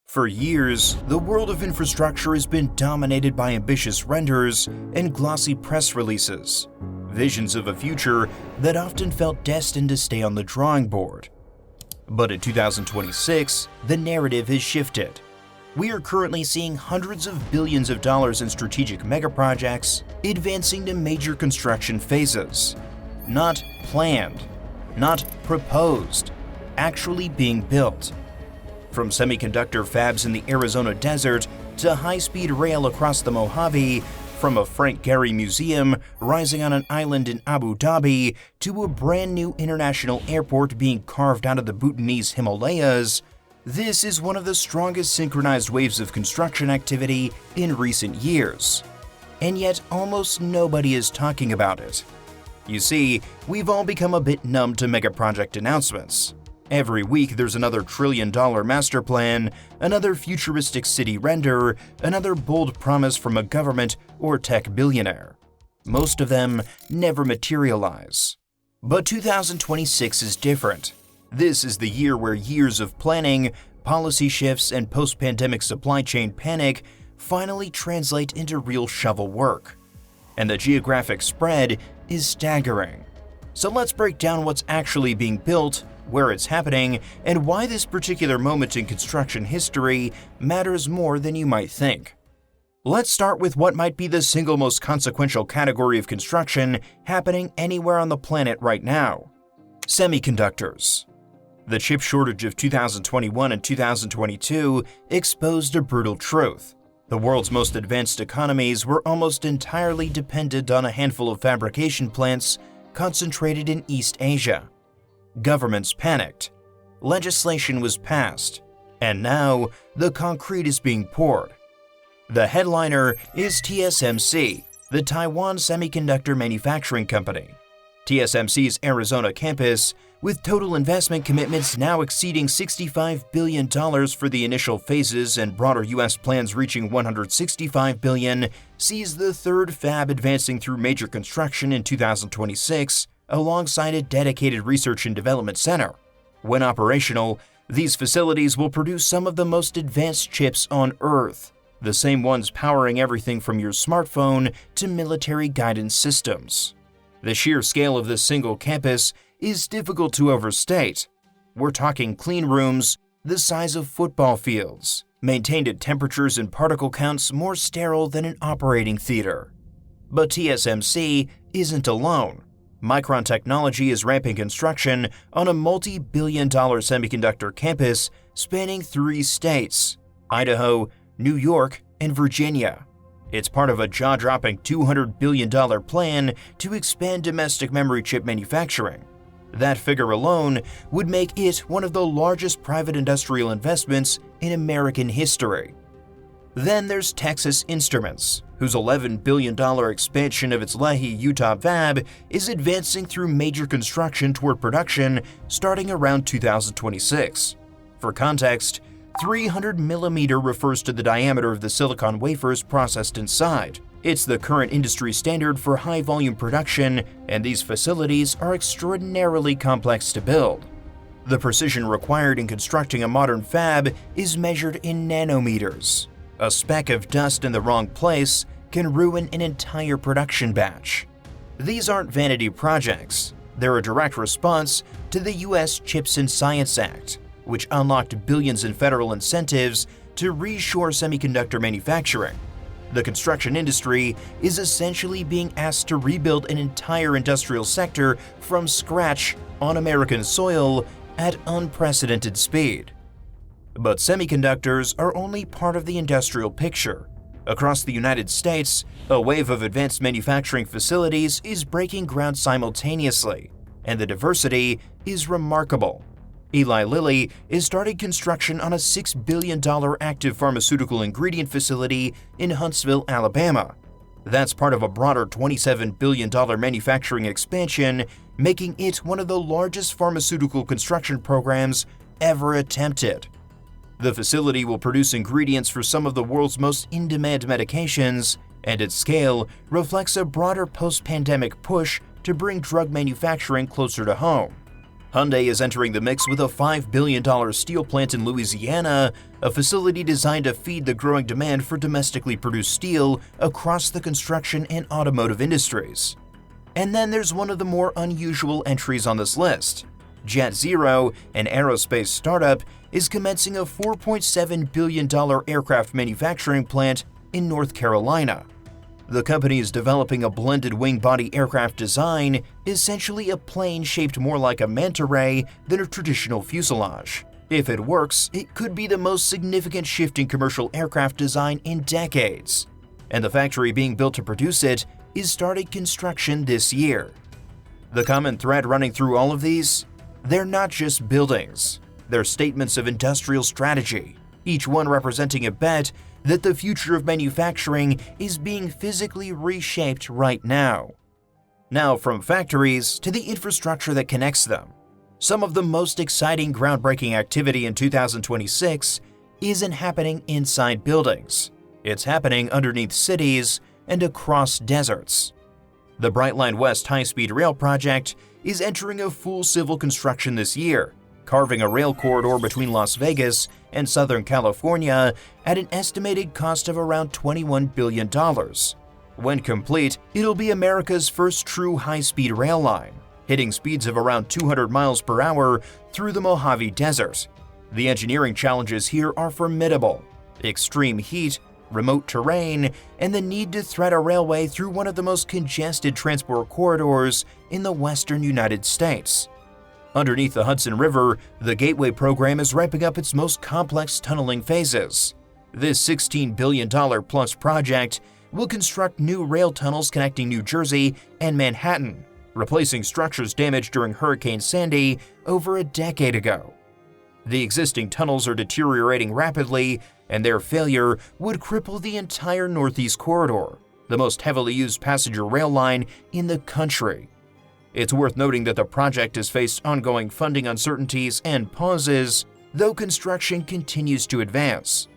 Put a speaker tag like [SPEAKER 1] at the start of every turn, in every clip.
[SPEAKER 1] For years, the world of infrastructure has been dominated by ambitious renders and glossy press releases, visions of a future that often felt destined to stay on the drawing board. But in 2026, the narrative has shifted. We are currently seeing hundreds of billions of dollars in strategic megaprojects advancing to major construction phases. Not planned, not proposed, actually being built. From semiconductor fabs in the Arizona desert to high-speed rail across the Mojave, from a Frank Gehry museum rising on an island in Abu Dhabi to a brand new international airport being carved out of the Bhutanese Himalayas, this is one of the strongest synchronized waves of construction activity in recent years. And yet almost nobody is talking about it. You see, we've all become a bit numb to megaproject announcements. Every week there's another trillion-dollar master plan, another futuristic city render, another bold promise from a government or tech billionaire. Most of them never materialize. But 2026 is different. This is the year where years of planning, policy shifts, and post-pandemic supply chain panic finally translate into real shovel work. And the geographic spread is staggering. So let's break down what's actually being built, where it's happening, and why this particular moment in construction history matters more than you might think. Let's start with what might be the single most consequential category of construction happening anywhere on the planet right now: semiconductors. The chip shortage of 2021 and 2022 exposed a brutal truth. The world's most advanced economies were almost entirely dependent on a handful of fabrication plants concentrated in East Asia. Governments panicked, legislation was passed, and now the concrete is being poured. The headliner is TSMC, the Taiwan semiconductor manufacturing company. TSMC's Arizona campus, with total investment commitments now exceeding $65 billion for the initial phases and broader U.S. plans reaching $165 billion, sees the third fab advancing through major construction in 2026, alongside a dedicated research and development center. When operational, these facilities will produce some of the most advanced chips on Earth, the same ones powering everything from your smartphone to military guidance systems. The sheer scale of this single campus is difficult to overstate. We're talking clean rooms the size of football fields, maintained at temperatures and particle counts more sterile than an operating theater. But TSMC isn't alone. Micron Technology is ramping construction on a multi-billion-dollar semiconductor campus spanning 3 states: Idaho, New York, and Virginia. It's part of a jaw-dropping $200 billion plan to expand domestic memory chip manufacturing. That figure alone would make it one of the largest private industrial investments in American history. Then there's Texas Instruments, whose $11 billion expansion of its Leahy, Utah fab is advancing through major construction toward production starting around 2026. For context, 300 millimeter refers to the diameter of the silicon wafers processed inside. It's the current industry standard for high-volume production, and these facilities are extraordinarily complex to build. The precision required in constructing a modern fab is measured in nanometers. A speck of dust in the wrong place can ruin an entire production batch. These aren't vanity projects. They're a direct response to the U.S. CHIPS and Science Act, which unlocked billions in federal incentives to reshore semiconductor manufacturing. The construction industry is essentially being asked to rebuild an entire industrial sector from scratch on American soil at unprecedented speed. But semiconductors are only part of the industrial picture. Across the United States, a wave of advanced manufacturing facilities is breaking ground simultaneously, and the diversity is remarkable. Eli Lilly is starting construction on a $6 billion active pharmaceutical ingredient facility in Huntsville, Alabama. That's part of a broader $27 billion manufacturing expansion, making it one of the largest pharmaceutical construction programs ever attempted. The facility will produce ingredients for some of the world's most in-demand medications, and its scale reflects a broader post-pandemic push to bring drug manufacturing closer to home. Hyundai is entering the mix with a $5 billion steel plant in Louisiana, a facility designed to feed the growing demand for domestically produced steel across the construction and automotive industries. And then there's one of the more unusual entries on this list. JetZero, an aerospace startup, is commencing a $4.7 billion aircraft manufacturing plant in North Carolina. The company is developing a blended wing-body aircraft design, essentially a plane shaped more like a manta ray than a traditional fuselage. If it works, it could be the most significant shift in commercial aircraft design in decades. And the factory being built to produce it is starting construction this year. The common thread running through all of these? They're not just buildings. They're statements of industrial strategy, each one representing a bet that the future of manufacturing is being physically reshaped right now. Now, from factories to the infrastructure that connects them, some of the most exciting groundbreaking activity in 2026 isn't happening inside buildings. It's happening underneath cities and across deserts. The Brightline West high-speed rail project is entering a full civil construction this year, carving a rail corridor between Las Vegas and Southern California at an estimated cost of around $21 billion. When complete, it'll be America's first true high-speed rail line, hitting speeds of around 200 miles per hour through the Mojave Desert. The engineering challenges here are formidable: extreme heat, remote terrain, and the need to thread a railway through one of the most congested transport corridors in the western United States. Underneath the Hudson River, the Gateway program is ramping up its most complex tunneling phases. This $16 billion-plus project will construct new rail tunnels connecting New Jersey and Manhattan, replacing structures damaged during Hurricane Sandy over a decade ago. The existing tunnels are deteriorating rapidly, and their failure would cripple the entire Northeast Corridor, the most heavily used passenger rail line in the country. It's worth noting that the project has faced ongoing funding uncertainties and pauses, though construction continues to advance.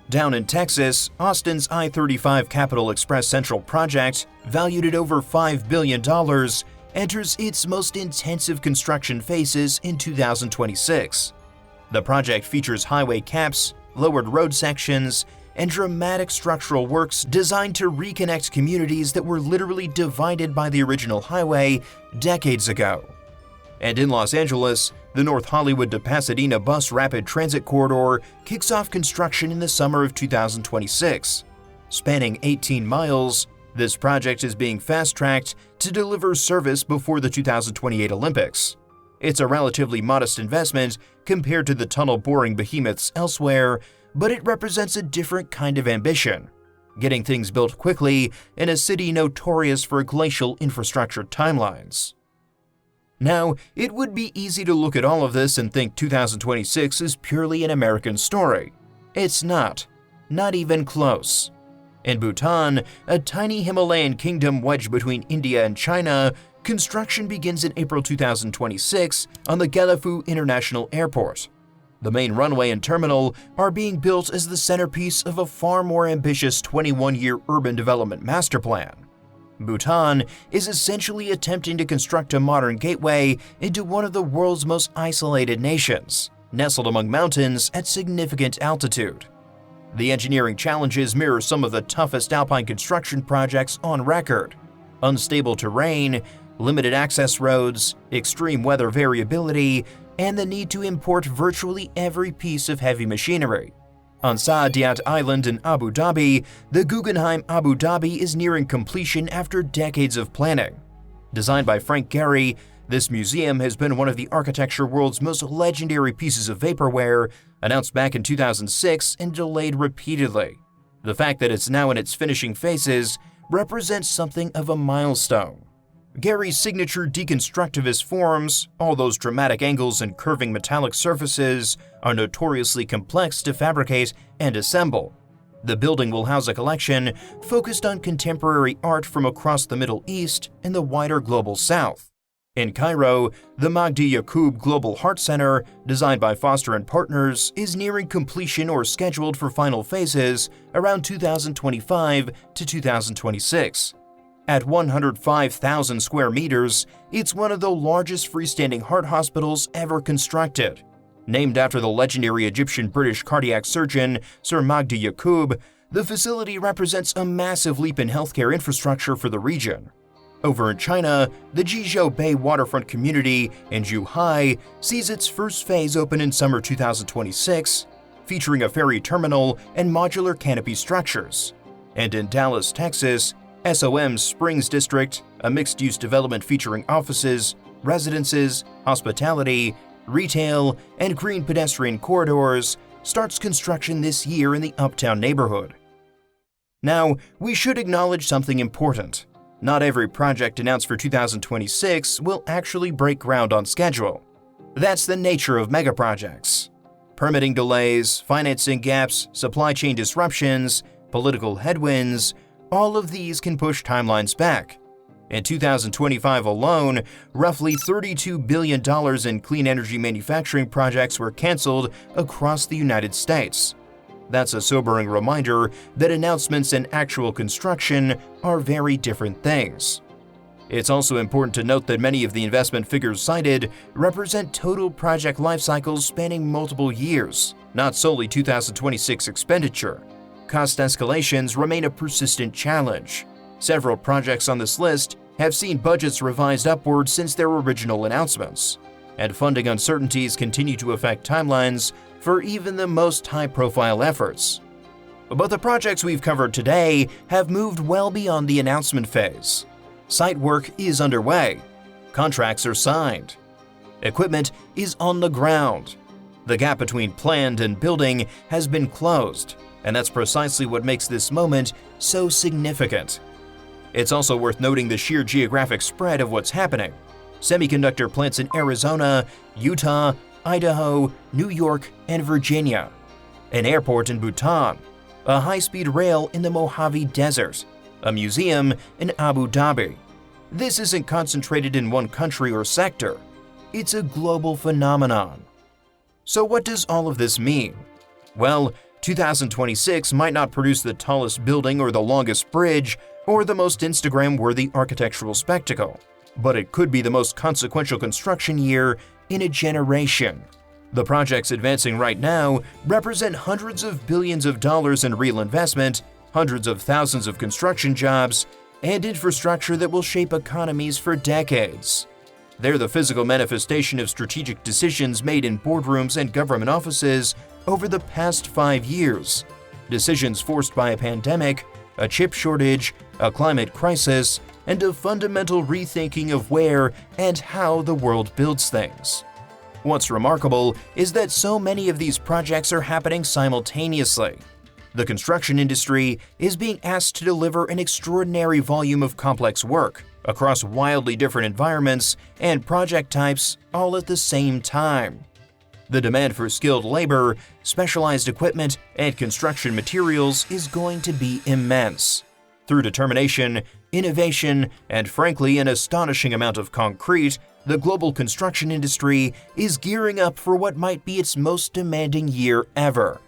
[SPEAKER 1] Down in Texas, Austin's I-35 Capital Express Central project, valued at over $5 billion, enters its most intensive construction phases in 2026. The project features highway caps, lowered road sections, and dramatic structural works designed to reconnect communities that were literally divided by the original highway decades ago. And in Los Angeles, the North Hollywood to Pasadena Bus Rapid Transit Corridor kicks off construction in the summer of 2026. Spanning 18 miles, this project is being fast-tracked to deliver service before the 2028 Olympics. It's a relatively modest investment compared to the tunnel boring behemoths elsewhere, but it represents a different kind of ambition, getting things built quickly in a city notorious for glacial infrastructure timelines. Now, it would be easy to look at all of this and think 2026 is purely an American story. It's not even close. In Bhutan, a tiny Himalayan kingdom wedged between India and China, construction begins in April 2026 on the Gelaphu International Airport. The main runway and terminal are being built as the centerpiece of a far more ambitious 21-year urban development master plan. Bhutan is essentially attempting to construct a modern gateway into one of the world's most isolated nations, nestled among mountains at significant altitude. The engineering challenges mirror some of the toughest alpine construction projects on record: unstable terrain, limited access roads, extreme weather variability, and the need to import virtually every piece of heavy machinery. On Saadiyat Island in Abu Dhabi, the Guggenheim Abu Dhabi is nearing completion after decades of planning. Designed by Frank Gehry, this museum has been one of the architecture world's most legendary pieces of vaporware, announced back in 2006 and delayed repeatedly. The fact that it's now in its finishing phases represents something of a milestone. Gehry's signature deconstructivist forms, all those dramatic angles and curving metallic surfaces, are notoriously complex to fabricate and assemble. The building will house a collection focused on contemporary art from across the Middle East and the wider global South. In Cairo, the Magdi Yacoub Global Heart Center, designed by Foster & Partners, is nearing completion or scheduled for final phases around 2025 to 2026. At 105,000 square meters, it's one of the largest freestanding heart hospitals ever constructed. Named after the legendary Egyptian-British cardiac surgeon Sir Magdi Yaqub, the facility represents a massive leap in healthcare infrastructure for the region. Over in China, the Jizhou Bay waterfront community in Zhuhai sees its first phase open in summer 2026, featuring a ferry terminal and modular canopy structures. And in Dallas, Texas, SOM's Springs District, a mixed-use development featuring offices, residences, hospitality, retail, and green pedestrian corridors, starts construction this year in the Uptown neighborhood. Now, we should acknowledge something important. Not every project announced for 2026 will actually break ground on schedule. That's the nature of megaprojects. Permitting delays, financing gaps, supply chain disruptions, political headwinds, all of these can push timelines back. In 2025 alone, roughly $32 billion in clean energy manufacturing projects were canceled across the United States. That's a sobering reminder that announcements and actual construction are very different things. It's also important to note that many of the investment figures cited represent total project life cycles spanning multiple years, not solely 2026 expenditure. Cost escalations remain a persistent challenge. Several projects on this list have seen budgets revised upwards since their original announcements, and funding uncertainties continue to affect timelines for even the most high-profile efforts. But the projects we've covered today have moved well beyond the announcement phase. Site work is underway. Contracts are signed. Equipment is on the ground. The gap between planned and building has been closed, and that's precisely what makes this moment so significant. It's also worth noting the sheer geographic spread of what's happening. Semiconductor plants in Arizona, Utah, Idaho, New York, and Virginia. An airport in Bhutan. A high-speed rail in the Mojave Desert. A museum in Abu Dhabi. This isn't concentrated in one country or sector. It's a global phenomenon. So what does all of this mean? Well, 2026 might not produce the tallest building or the longest bridge or the most Instagram-worthy architectural spectacle, but it could be the most consequential construction year in a generation. The projects advancing right now represent hundreds of billions of dollars in real investment, hundreds of thousands of construction jobs, and infrastructure that will shape economies for decades. They're the physical manifestation of strategic decisions made in boardrooms and government offices over the past 5 years. Decisions forced by a pandemic, a chip shortage, a climate crisis, and a fundamental rethinking of where and how the world builds things. What's remarkable is that so many of these projects are happening simultaneously. The construction industry is being asked to deliver an extraordinary volume of complex work across wildly different environments and project types all at the same time. The demand for skilled labor, specialized equipment, and construction materials is going to be immense. Through determination, innovation, and frankly an astonishing amount of concrete, the global construction industry is gearing up for what might be its most demanding year ever.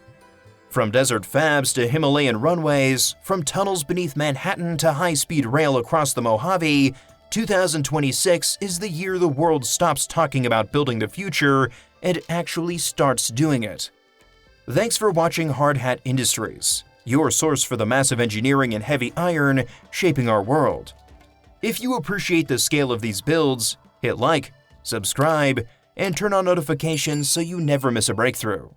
[SPEAKER 1] From desert Fabs to Himalayan runways, from tunnels beneath Manhattan to high-speed rail across the Mojave, 2026 is the year the world stops talking about building the future and actually starts doing it. Thanks for watching Hard Hat Industries, your source for the massive engineering and heavy iron shaping our world. If you appreciate the scale of these builds, hit like, subscribe, and turn on notifications so you never miss a breakthrough.